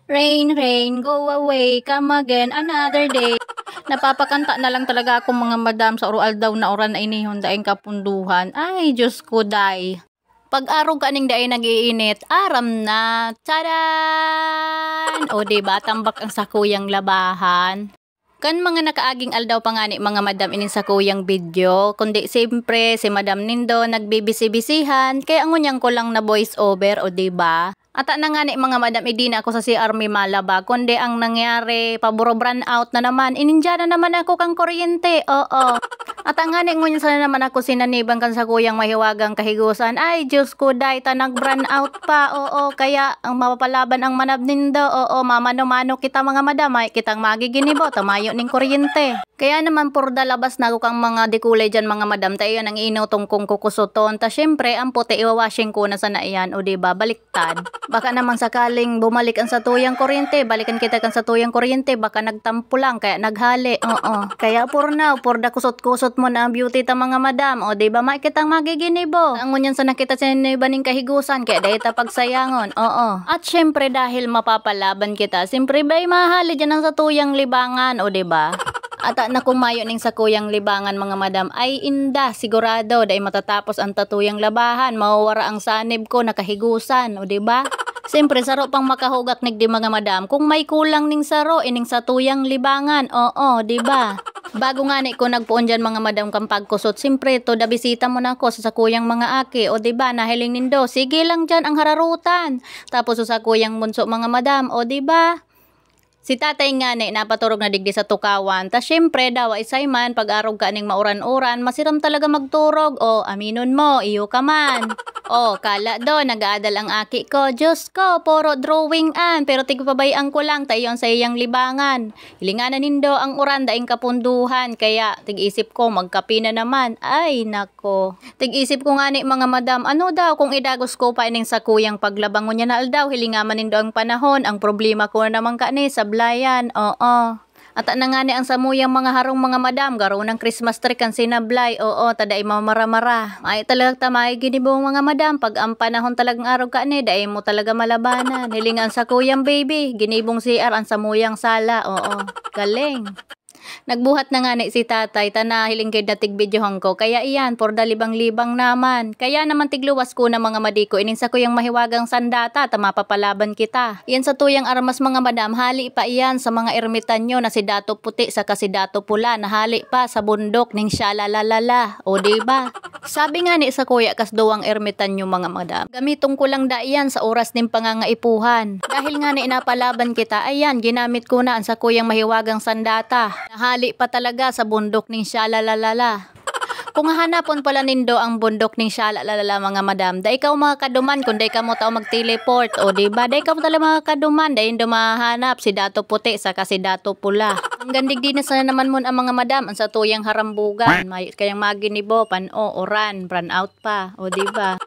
Rain, rain, go away, come again, another day. Napapakanta na lang talaga ako mga madam sa oral daw na oran na inihon daing kapunduhan. Ay, Diyos ko, day. Pag-araw ka ning daay nag-iinit, aram na. Tcharan! O diba, tambak ang sakuyang labahan. Kan mga nakaaging aldaw pa nga ni mga madam inin sa kuyang video, kundi siyempre si Madam Nindo nagbibisi-bisihan, kaya ang ngunyang ko lang na voice over o diba? Ata na nga ni mga madam, hindi na ako sa CR may malaba, kundi ang nangyari, paburo brand out na naman, ininja na naman ako kang kuryente, oo. At ang nga ni ngunyan sana naman ako sinanibang kan sa kuyang mahiwagang kahigusan, ay Diyos ko day, tanag brand out pa, oo, kaya ang mapapalaban ang Manab Nindo, oo, mamano-mano kita mga madam, ay kitang magiginibo, tamayo ning kuryente. Kaya naman purda labas na ako kang mga dikulay dyan mga madam, tayo yan ang inutong kong kukusuton, ta syempre ang puti iwawashing ko na sana iyan, o diba, baliktad. Baka naman sakaling bumalik ang satuyang kuryente, balikan kita kan satuyang kuryente, baka nagtampo lang, kaya naghali, oo. Kaya purda kusot-kusot mo na ang beauty ta mga madam, o diba, makikitang magiginibo. Ang ngunyan sa nakita sa baning kahigusan, kaya dahil ta pagsayangon, oo. At syempre dahil mapapalaban kita, siyempre ba'y mahali dyan ang satuyang libangan, o diba? At na kumayo ning sa kuyang libangan mga madam ay inda sigurado dahil matatapos ang tatuyang labahan, mawawara ang sanib ko nakahigusan, o diba? Siyempre saro pang makahugak nigdi mga madam kung may kulang ning saro ining sa tuyang libangan, oo, diba? Bago nga ni ko nagpuon dyan mga madam kang pagkusot, siyempre to da bisita mo na ako sa sakuyang mga aki, o diba, nahiling nindo, sige lang dyan ang hararutan. Tapos sa sakuyang bunso mga madam, o diba? Si tatay nga ni napaturog na digdi sa tukawan. Ta syempre daw ay sayman pag-arog ka ning mauran-uran, masiram talaga magturog. O aminon mo, iyo ka man. O kala do nag-aadal ang aki ko. Diyos ko, puro drawing an. Pero tigpabayaan ko lang tayon sa iyang libangan. Hilinganan nindo ang uran daing kapunduhan. Kaya tig-isip ko magkapi na naman. Ay nako. Tig-isip ko nga ni mga madam, ano daw kung idagos ko pa ining sa kuyang paglabangon niya na aldaw. Hilingaman nindo ang panahon. Ang problema ko na naman ka ni sa blayan, oo. At na nga ni ang samuyang mga harong mga madam, garo ng Christmas tree kan sinablay, oo, taday mamara-mara. Ay talaga tamay ginibo mga madam, pag ang panahon talagang araw ka ni, daay mo talaga malabanan. Hilingan sa kuyang baby, ginibong CR ang samuyang sala, oo. Galing. Nagbuhat na nga ni si tatay, tanahiling kay datig videohan ko, kaya iyan, por dalibang-libang naman. Kaya naman tigluwas ko na mga madiko, ininsa ko yung mahiwagang sandata, tamapapalaban kita. Iyan sa tuyang armas mga madam, hali pa iyan sa mga ermitan nyo na si Dato Puti sa kasi Dato Pula, nahali pa sa bundok ning syalalalala, o diba? Sabi nga ni sa kuya kas duwang ermitan nyo mga madam, gamitong ko lang da iyan sa oras ning pangangaipuhan. Dahil nga ni inapalaban kita, ayan, ginamit ko na ang sa kuyang mahiwagang sandata. Nahali pa talaga sa bundok ning syalalalala. Kung hanapon pala nindo ang bundok ning syalalalala mga madam, da ikaw mga kaduman kung da ikaw mo tao mag-teleport, o diba? Da ikaw mo talaga mga kaduman, da indo mahanap si Dato Puti sa kasi Dato Pula. Ang gandig din na sana naman mo ang mga madam, ang sa tuyang harambugan, may kayang maginibo, pan o oran, brand out pa, o diba?